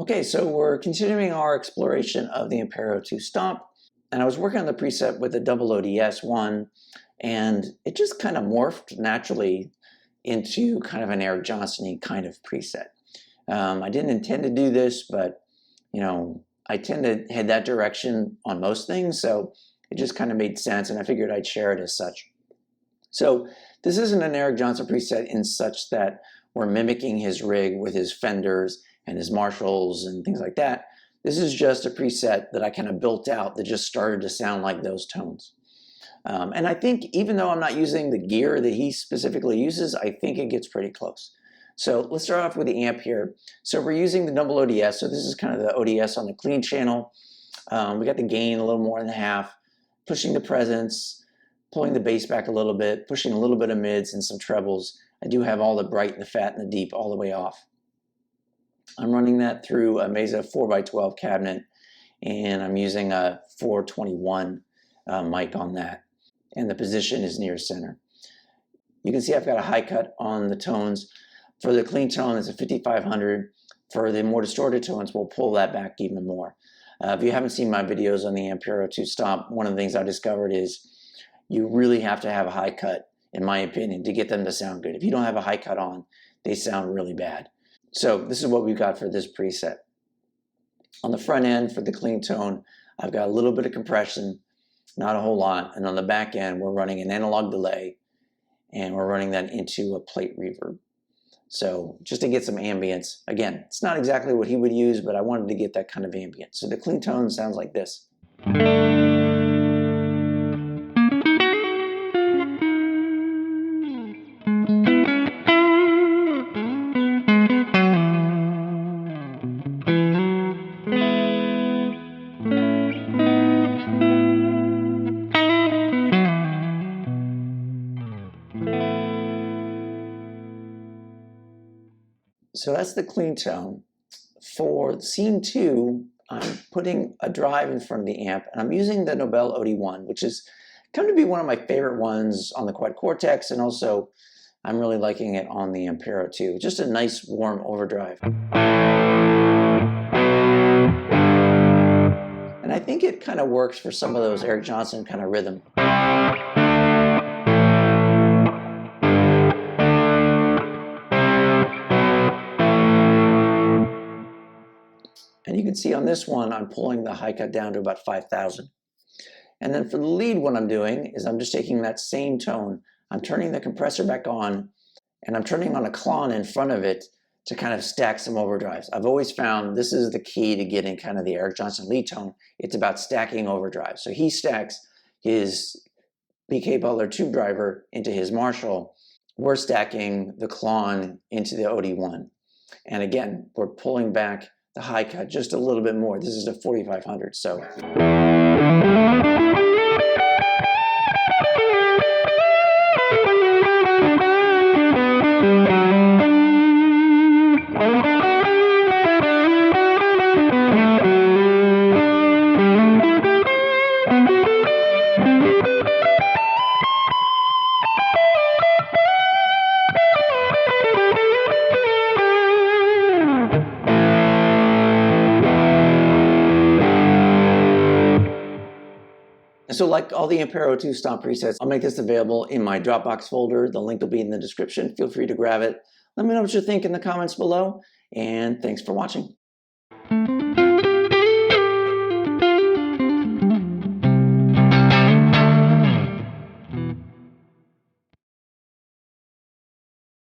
Okay, so we're continuing our exploration of the Ampero Stomp, and I was working on the preset with the double ODS one, and it just kind of morphed naturally into kind of an Eric Johnson-y kind of preset. I didn't intend to do this, but I tend to head that direction on most things, so it just kind of made sense, and I figured I'd share it as such. So this isn't an Eric Johnson preset in such that we're mimicking his rig with his Fenders and his Marshalls and things like that. This is just a preset that I kind of built out that just started to sound like those tones. And I think even though I'm not using the gear that he specifically uses, I think it gets pretty close. So let's start off with the amp here. So we're using the double ODS. So this is kind of the ODS on the clean channel. We got the gain a little more than half, pushing the presence, pulling the bass back a little bit, pushing a little bit of mids and some trebles. I do have all the bright and the fat and the deep all the way off. I'm running that through a Mesa 4x12 cabinet, and I'm using a 421 mic on that, and the position is near center. You can see I've got a high cut on the tones. For the clean tone, it's a 5500. For the more distorted tones, we'll pull that back even more. If you haven't seen my videos on the Ampero Stomp, one of the things I discovered is you really have to have a high cut, in my opinion, to get them to sound good. If you don't have a high cut on, they sound really bad. So this is what we've got for this preset. On the front end, for the clean tone, I've got a little bit of compression, not a whole lot. And on the back end, we're running an analog delay, and we're running that into a plate reverb. So just to get some ambience. Again, it's not exactly what he would use, but I wanted to get that kind of ambience. So the clean tone sounds like this. So that's the clean tone. For scene 2, I'm putting a drive in front of the amp, and I'm using the Nobel OD1, which has come to be one of my favorite ones on the Quad Cortex, and also I'm really liking it on the Ampero too. Just a nice warm overdrive. And I think it kind of works for some of those Eric Johnson kind of rhythm. And you can see on this one, I'm pulling the high cut down to about 5,000. And then for the lead, what I'm doing is I'm just taking that same tone, I'm turning the compressor back on, and I'm turning on a clon in front of it to kind of stack some overdrives. I've always found this is the key to getting kind of the Eric Johnson lead tone. It's about stacking overdrives. So he stacks his BK Butler tube driver into his Marshall. We're stacking the clon into the OD1. And again, we're pulling back the high cut just a little bit more. This is a 4500, so. So like all the Ampero Stomp presets, I'll make this available in my Dropbox folder. The link will be in the description. Feel free to grab it. Let me know what you think in the comments below, and thanks for watching.